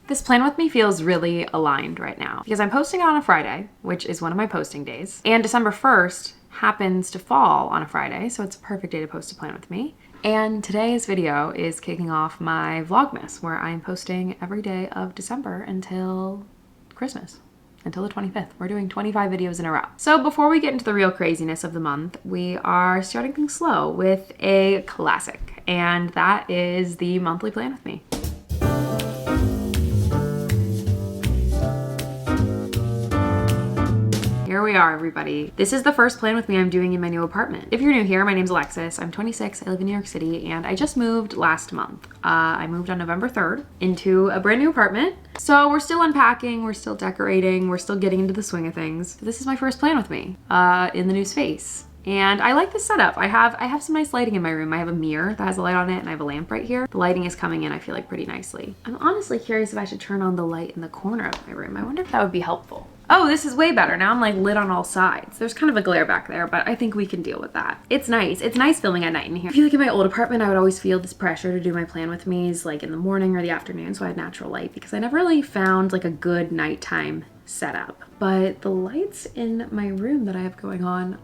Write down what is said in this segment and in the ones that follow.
This plan with me feels really aligned right now because I'm posting on a Friday, which is one of my posting days, and December 1st happens to fall on a Friday, so it's a perfect day to post a plan with me. And today's video is kicking off my vlogmas, where I'm posting every day of December until Christmas, until the 25th. We're doing 25 videos in a row. So before we get into the real craziness of the month, we are starting things slow with a classic, and that is the monthly plan with me. Here we are, everybody. This is the first plan with me I'm doing in my new apartment. If you're new here, my name's Alexis. I'm 26, I live in New York City, and I just moved last month. I moved on November 3rd into a brand new apartment. So we're still unpacking, we're still decorating, we're still getting into the swing of things. This is my first plan with me in the new space. And I like this setup. I have some nice lighting in my room. I have a mirror that has a light on it, and I have a lamp right here. The lighting is coming in, I feel like, pretty nicely. I'm honestly curious if I should turn on the light in the corner of my room. I wonder if that would be helpful. Oh, this is way better. Now I'm like lit on all sides. There's kind of a glare back there, but I think we can deal with that. It's nice. It's nice filming at night in here. I feel like in my old apartment, I would always feel this pressure to do my plan with me's like in the morning or the afternoon, so I had natural light because I never really found like a good nighttime setup. But the lights in my room that I have going on,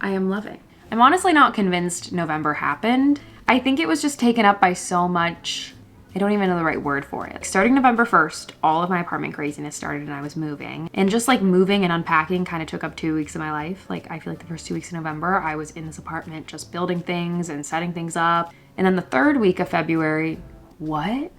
I am loving. I'm honestly not convinced November happened. I think it was just taken up by so much, I don't even know the right word for it. Starting November 1st, all of my apartment craziness started and I was moving. And just like moving and unpacking kind of took up 2 weeks of my life. Like I feel like the first 2 weeks of November, I was in this apartment just building things and setting things up. And then the third week of February, what?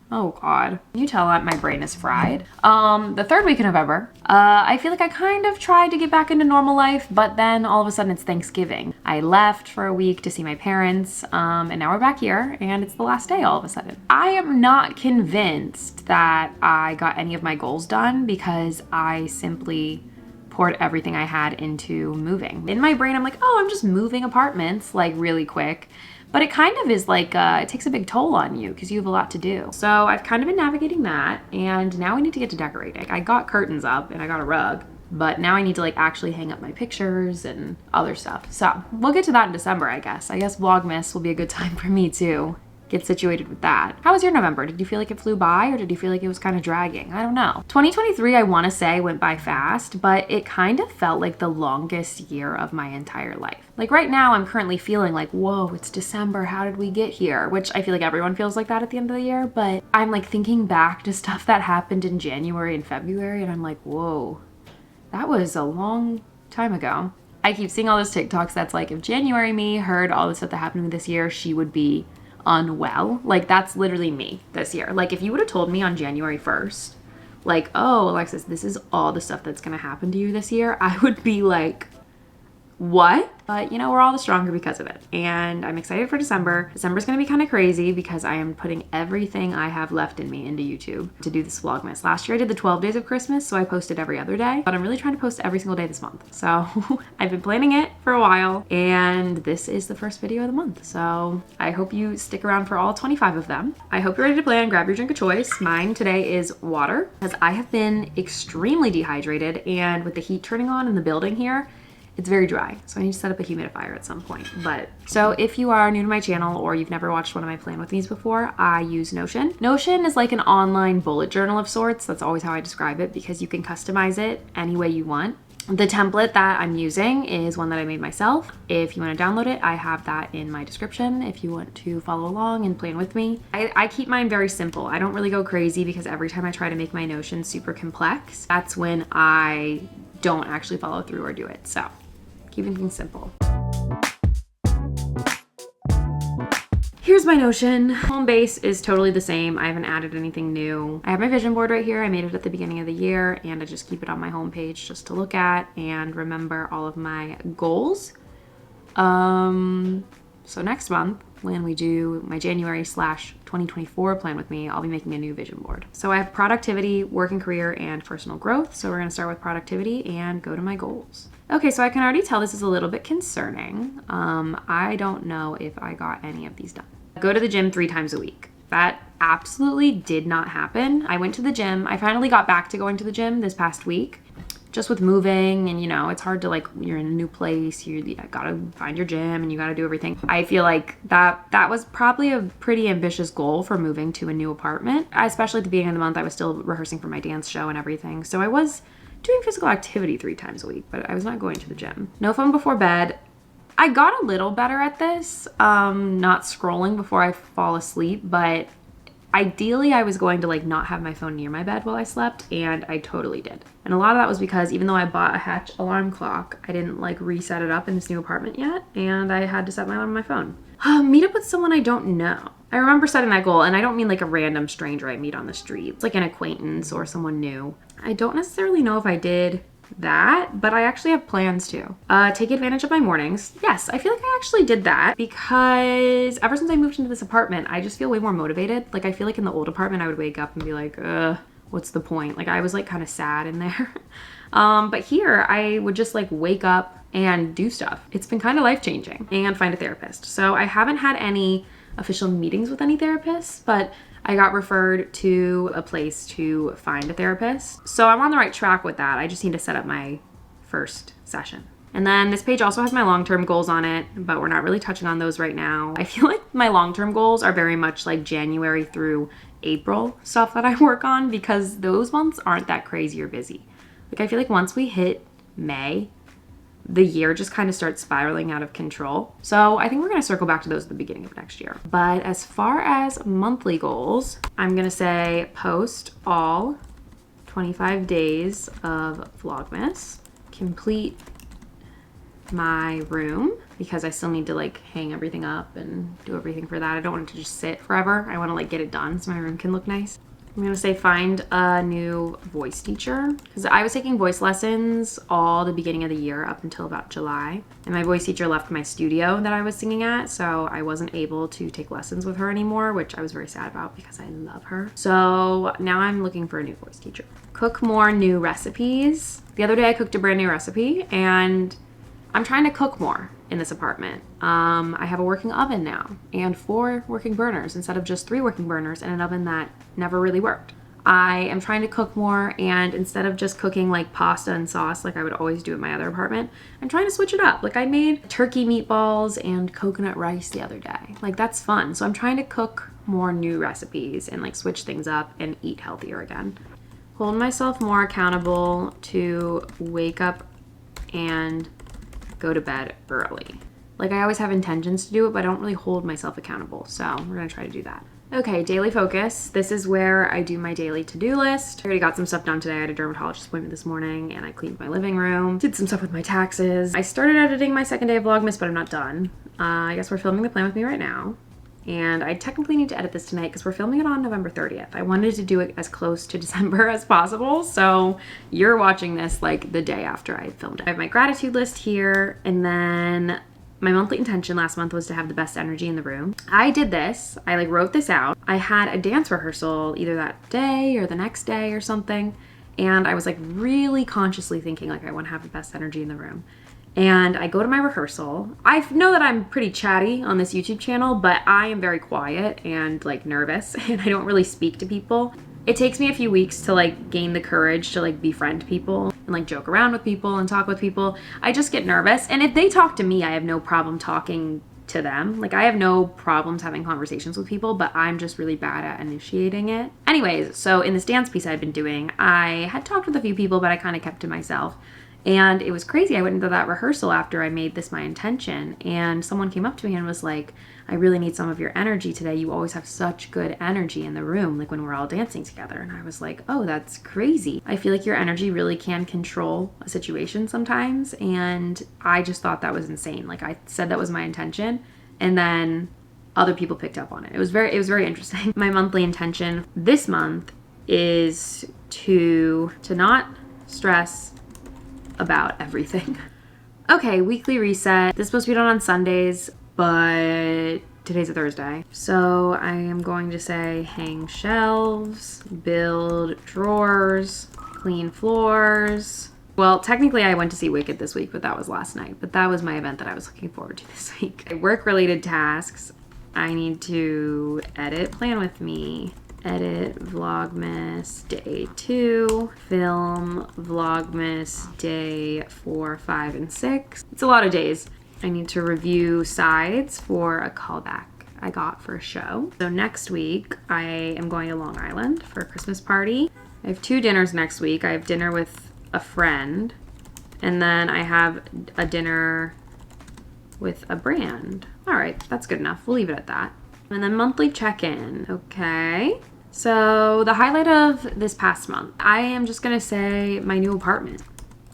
Oh God, can you tell that my brain is fried? The third week of November, I feel like I kind of tried to get back into normal life, but then all of a sudden it's Thanksgiving. I left for a week to see my parents, and now we're back here, and it's the last day all of a sudden. I am not convinced that I got any of my goals done because I simply poured everything I had into moving. In my brain, I'm like, oh, I'm just moving apartments like really quick. But it kind of is like, it takes a big toll on you because you have a lot to do. So I've kind of been navigating that, and now we need to get to decorating. I got curtains up and I got a rug, but now I need to like actually hang up my pictures and other stuff. So we'll get to that in December, I guess. I guess Vlogmas will be a good time for me to get situated with that. How was your November? Did you feel like it flew by, or did you feel like it was kind of dragging? I don't know. 2023, I want to say, went by fast, but it kind of felt like the longest year of my entire life. Like right now, I'm currently feeling like, whoa, it's December. How did we get here? Which I feel like everyone feels like that at the end of the year, but I'm like thinking back to stuff that happened in January and February, and I'm like, whoa, that was a long time ago. I keep seeing all those TikToks that's like, if January me heard all the stuff that happened to me this year, she would be unwell. Like that's literally me this year. Like if you would have told me on January 1st, like, oh, Alexis, this is all the stuff that's gonna happen to you this year, I would be like, what? But you know, we're all the stronger because of it. And I'm excited for December. December's gonna be kind of crazy because I am putting everything I have left in me into YouTube to do this Vlogmas. Last year I did the 12 days of Christmas, so I posted every other day, but I'm really trying to post every single day this month. So I've been planning it for a while, and this is the first video of the month. So I hope you stick around for all 25 of them. I hope you're ready to plan. Grab your drink of choice. Mine today is water, because I have been extremely dehydrated, and with the heat turning on in the building here, it's very dry, so I need to set up a humidifier at some point. But so if you are new to my channel or you've never watched one of my plan with me's before, I use Notion. Notion is like an online bullet journal of sorts. That's always how I describe it because you can customize it any way you want. The template that I'm using is one that I made myself. If you want to download it, I have that in my description if you want to follow along and plan with me. I keep mine very simple. I don't really go crazy because every time I try to make my Notion super complex, that's when I don't actually follow through or do it. So keeping things simple. Here's my Notion. Home base is totally the same. I haven't added anything new. I have my vision board right here. I made it at the beginning of the year, and I just keep it on my home page just to look at and remember all of my goals. So next month, when we do my January/2024 plan with me, I'll be making a new vision board. So I have productivity, work and career, and personal growth. So we're gonna start with productivity and go to my goals. Okay, so I can already tell this is a little bit concerning. I don't know if I got any of these done. Go to the gym 3 times a week. That absolutely did not happen. I went to the gym. I finally got back to going to the gym this past week. just with moving and, you know, it's hard to like, you're in a new place, you gotta find your gym and you gotta do everything. I feel like that was probably a pretty ambitious goal for moving to a new apartment. Especially at the beginning of the month, I was still rehearsing for my dance show and everything. So I was doing physical activity 3 times a week, but I was not going to the gym. No phone before bed. I got a little better at this, not scrolling before I fall asleep, but ideally I was going to like not have my phone near my bed while I slept, and I totally did. And a lot of that was because even though I bought a Hatch alarm clock, I didn't like reset it up in this new apartment yet, and I had to set my alarm on my phone. Meet up with someone I don't know. I remember setting that goal, and I don't mean like a random stranger I meet on the street. It's like an acquaintance or someone new. I don't necessarily know if I did that, but I actually have plans to take advantage of my mornings. Yes, I feel like I actually did that because ever since I moved into this apartment, I just feel way more motivated. Like I feel like in the old apartment, I would wake up and be like, what's the point? Like I was like kind of sad in there. But here I would just like wake up and do stuff. It's been kind of life-changing, and find a therapist. So I haven't had any official meetings with any therapists, but I got referred to a place to find a therapist. So I'm on the right track with that. I just need to set up my first session. And then this page also has my long-term goals on it, but we're not really touching on those right now. I feel like my long-term goals are very much like January through April stuff that I work on, because those months aren't that crazy or busy. Like I feel like once we hit May, the year just kind of starts spiraling out of control. So I think we're gonna circle back to those at the beginning of next year. But as far as monthly goals, I'm gonna say post all 25 days of vlogmas, complete my room, because I still need to like hang everything up and do everything for that. I don't want it to just sit forever. I wanna like get it done so my room can look nice. I'm gonna say find a new voice teacher, because I was taking voice lessons all the beginning of the year up until about July. And my voice teacher left my studio that I was singing at, so I wasn't able to take lessons with her anymore, which I was very sad about because I love her. So now I'm looking for a new voice teacher. Cook more new recipes. The other day I cooked a brand new recipe, and I'm trying to cook more in this apartment. I have a working oven now and 4 working burners instead of just 3 working burners and an oven that never really worked. I am trying to cook more, and instead of just cooking like pasta and sauce like I would always do in my other apartment, I'm trying to switch it up. Like I made turkey meatballs and coconut rice the other day. Like that's fun. So I'm trying to cook more new recipes and like switch things up and eat healthier again. Hold myself more accountable to wake up and go to bed early. Like I always have intentions to do it, but I don't really hold myself accountable. So we're gonna try to do that. Okay, daily focus. This is where I do my daily to-do list. I already got some stuff done today. I had a dermatologist appointment this morning, and I cleaned my living room, did some stuff with my taxes. I started editing my second day of Vlogmas, but I'm not done. I guess we're filming the plan with me right now. And I technically need to edit this tonight because we're filming it on November 30th. I wanted to do it as close to December as possible, so you're watching this like the day after I filmed it. I have my gratitude list here, and then my monthly intention last month was to have the best energy in the room. I did this. I like wrote this out. I had a dance rehearsal either that day or the next day or something, and I was like really consciously thinking like I want to have the best energy in the room. And I go to my rehearsal. I know that I'm pretty chatty on this YouTube channel, but I am very quiet and like nervous, and I don't really speak to people. It takes me a few weeks to like gain the courage to like befriend people and like joke around with people and talk with people. I just get nervous, and if they talk to me, I have no problem talking to them. Like I have no problems having conversations with people, but I'm just really bad at initiating it. Anyways, so in this dance piece I'd been doing, I had talked with a few people, but I kind of kept to myself. And it was crazy. I went into that rehearsal after I made this my intention, and someone came up to me and was like, I really need some of your energy today. You always have such good energy in the room, like when we're all dancing together. And I was like, oh, that's crazy. I feel like your energy really can control a situation sometimes. And I just thought that was insane. Like I said that was my intention, and then other people picked up on it. It was very interesting. My monthly intention this month is to not stress about everything. Okay, weekly reset. This is supposed to be done on Sundays, but today's a Thursday. So I am going to say hang shelves, build drawers, clean floors. Well, technically I went to see Wicked this week, but that was last night. But that was my event that I was looking forward to this week. Work-related tasks. I need to edit Plan With Me, edit vlogmas day 2, film vlogmas day 4, 5, and 6. It's a lot of days. I need to review sides for a callback I got for a show. So next week I am going to Long Island for a Christmas party. I have 2 dinners next week. I have dinner with a friend, and then I have a dinner with a brand. All right, that's good enough. We'll leave it at that. And then monthly check-in. Okay. So the highlight of this past month, I am just gonna say my new apartment.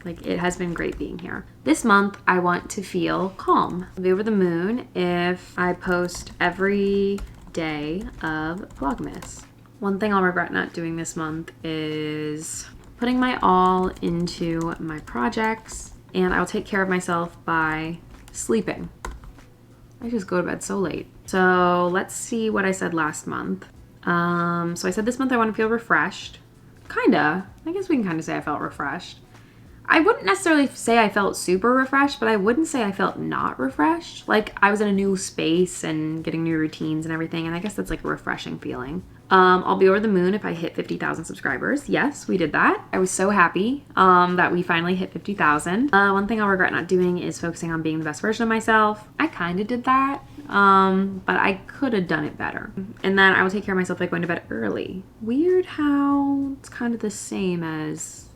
Like, it has been great being here. This month, I want to feel calm. I'll be over the moon if I post every day of Vlogmas. One thing I'll regret not doing this month is putting my all into my projects, and I'll take care of myself by sleeping. I just go to bed so late. So let's see what I said last month. So I said this month I want to feel refreshed. Kinda. I guess we can kind of say I felt refreshed. I wouldn't necessarily say I felt super refreshed, but I wouldn't say I felt not refreshed. Like, I was in a new space and getting new routines and everything, and I guess that's like a refreshing feeling. I'll be over the moon if I hit 50,000 subscribers. Yes, we did that. I was so happy that we finally hit 50,000. One thing I'll regret not doing is focusing on being the best version of myself. I kind of did that, but I could have done it better. And then I will take care of myself by going to bed early. Weird how it's kind of the same as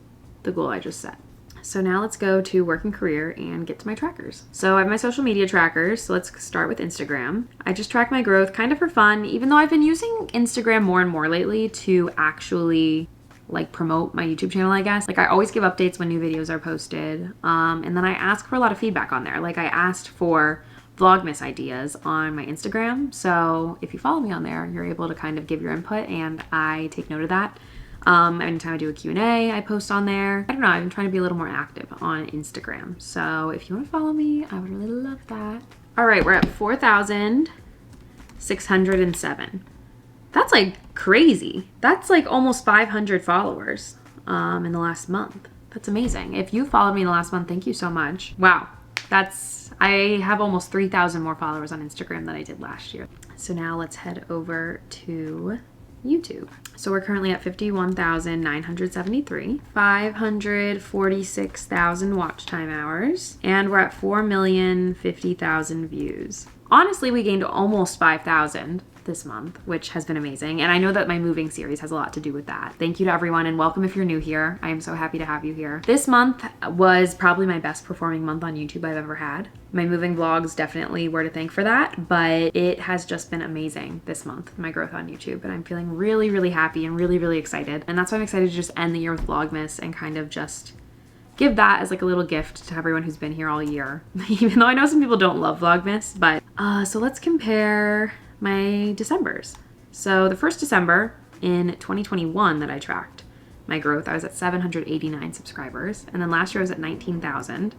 the goal I just set. So now let's go to work and career and get to my trackers. So I have my social media trackers. So let's start with Instagram. I just track my growth kind of for fun, even though I've been using Instagram more and more lately to actually like promote my YouTube channel, I guess. Like, I always give updates when new videos are posted. And then I ask for a lot of feedback on there. Like, I asked for Vlogmas ideas on my Instagram. So if you follow me on there, you're able to kind of give your input, and I take note of that. Anytime I do a Q&A, I post on there. I don't know, I've been trying to be a little more active on Instagram. So if you want to follow me, I would really love that. All right, we're at 4,607. That's like crazy. That's like almost 500 followers in the last month. That's amazing. If you followed me in the last month, thank you so much. Wow, I have almost 3,000 more followers on Instagram than I did last year. So now let's head over to YouTube. So we're currently at 51,973, 546,000 watch time hours, and we're at 4,050,000 views. Honestly, we gained almost 5,000 this month, which has been amazing. And I know that my moving series has a lot to do with that. Thank you to everyone, and welcome if you're new here. I am so happy to have you here. This month was probably my best performing month on YouTube I've ever had. My moving vlogs definitely were to thank for that, but it has just been amazing this month, my growth on YouTube, and I'm feeling really, really happy and really, really excited. And that's why I'm excited to just end the year with Vlogmas and kind of just give that as like a little gift to everyone who's been here all year. Even though I know some people don't love Vlogmas, but so let's compare my Decembers. So the first December in 2021 that I tracked my growth, I was at 789 subscribers. And then last year I was at 19,000.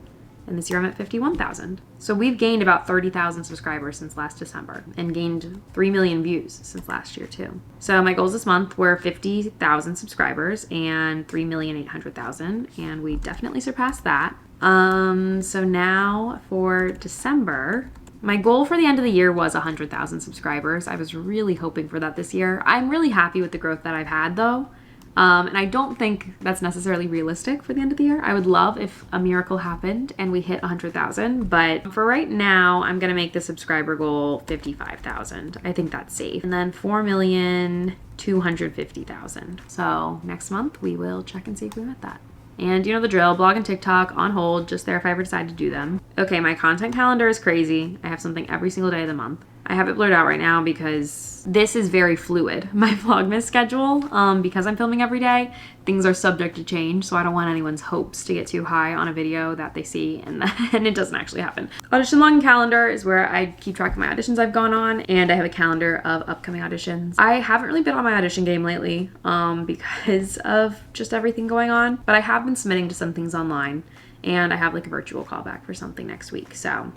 And this year I'm at 51,000. So we've gained about 30,000 subscribers since last December and gained 3 million views since last year too. So my goals this month were 50,000 subscribers and 3,800,000. And we definitely surpassed that. So now for December, my goal for the end of the year was 100,000 subscribers. I was really hoping for that this year. I'm really happy with the growth that I've had though. And I don't think that's necessarily realistic for the end of the year. I would love if a miracle happened and we hit 100,000, but for right now, I'm gonna make the subscriber goal 55,000. I think that's safe. And then 4,250,000. So next month we will check and see if we met that. And you know the drill, blog and TikTok on hold, just there if I ever decide to do them. Okay, my content calendar is crazy. I have something every single day of the month. I have it blurred out right now because this is very fluid. My Vlogmas schedule, because I'm filming every day, things are subject to change, so I don't want anyone's hopes to get too high on a video that they see and then it doesn't actually happen. Audition login calendar is where I keep track of my auditions I've gone on, and I have a calendar of upcoming auditions. I haven't really been on my audition game lately because of just everything going on, but I have been submitting to some things online, and I have like a virtual callback for something next week, so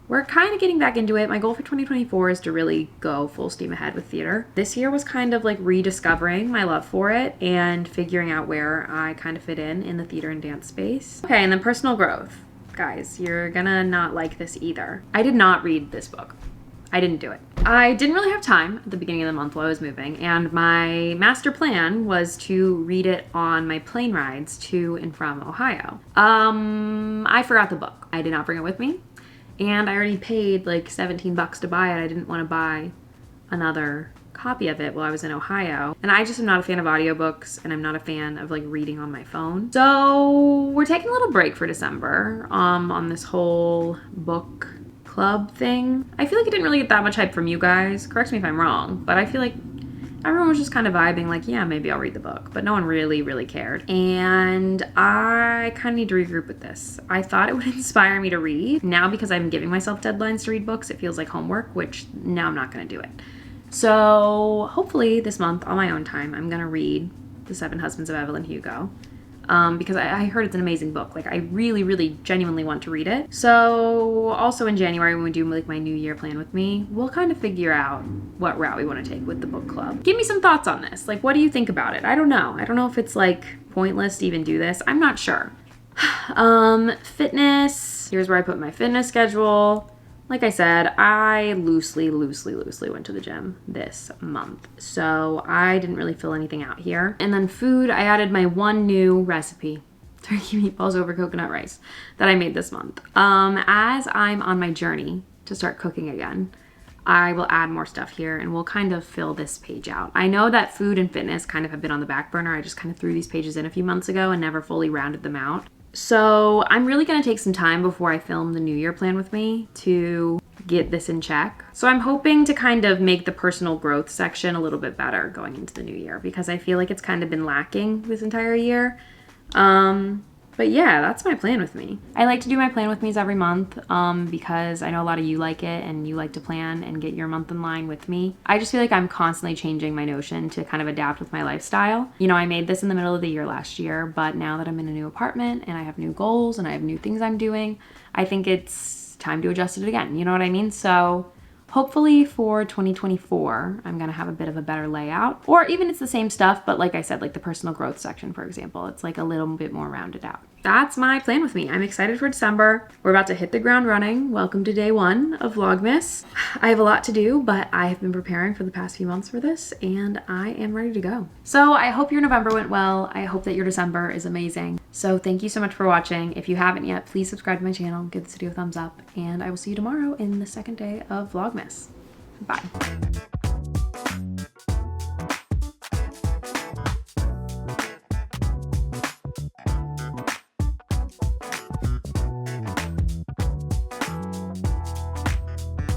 we're kind of getting back into it. My goal for 2024 is to really go full steam ahead with theater. This year was kind of like rediscovering my love for it and figuring out where I kind of fit in the theater and dance space. Okay, and then personal growth. Guys, you're gonna not like this either. I did not read this book. I didn't do it. I didn't really have time at the beginning of the month while I was moving, and my master plan was to read it on my plane rides to and from Ohio. I forgot the book. I did not bring it with me, and I already paid like 17 bucks to buy it. I didn't want to buy another copy of it while I was in Ohio. And I just am not a fan of audiobooks, and I'm not a fan of like reading on my phone. So we're taking a little break for December on this whole book club thing. I feel like it didn't really get that much hype from you guys. Correct me if I'm wrong, but I feel like everyone was just kind of vibing like, yeah, maybe I'll read the book, but no one really cared. And I kind of need to regroup with this. I thought it would inspire me to read. Now, because I'm giving myself deadlines to read books, it feels like homework, which now I'm not going to do it. So hopefully this month on my own time, I'm going to read The 7 Husbands of Evelyn Hugo. Because I heard it's an amazing book. Like, I really genuinely want to read it. So also in January, when we do like my New Year plan with me, we'll kind of figure out what route we want to take with the book club. Give me some thoughts on this. Like, what do you think about it? I don't know. I don't know if it's like pointless to even do this. I'm not sure. Fitness. Here's where I put my fitness schedule. Like I said, I loosely went to the gym this month. So I didn't really fill anything out here. And then food, I added my one new recipe, turkey meatballs over coconut rice, that I made this month. As I'm on my journey to start cooking again, I will add more stuff here and we'll kind of fill this page out. I know that food and fitness kind of have been on the back burner. I just kind of threw these pages in a few months ago and never fully rounded them out. So I'm really going to take some time before I film the New Year plan with me to get this in check. So I'm hoping to kind of make the personal growth section a little bit better going into the new year, because I feel like it's kind of been lacking this entire year. But yeah, that's my plan with me. I like to do my plan with me's every month because I know a lot of you like it and you like to plan and get your month in line with me. I just feel like I'm constantly changing my Notion to kind of adapt with my lifestyle. You know, I made this in the middle of the year last year, but now that I'm in a new apartment and I have new goals and I have new things I'm doing, I think it's time to adjust it again. You know what I mean? So hopefully for 2024, I'm gonna have a bit of a better layout, or even it's the same stuff, but like I said, like the personal growth section, for example, it's like a little bit more rounded out. That's my plan with me. I'm excited for December. We're about to hit the ground running. Welcome to day 1 of Vlogmas. I have a lot to do, but I have been preparing for the past few months for this, and I am ready to go. So I hope your November went well. I hope that your December is amazing. So thank you so much for watching. If you haven't yet, please subscribe to my channel, give this video a thumbs up, and I will see you tomorrow in the second day of Vlogmas. Bye.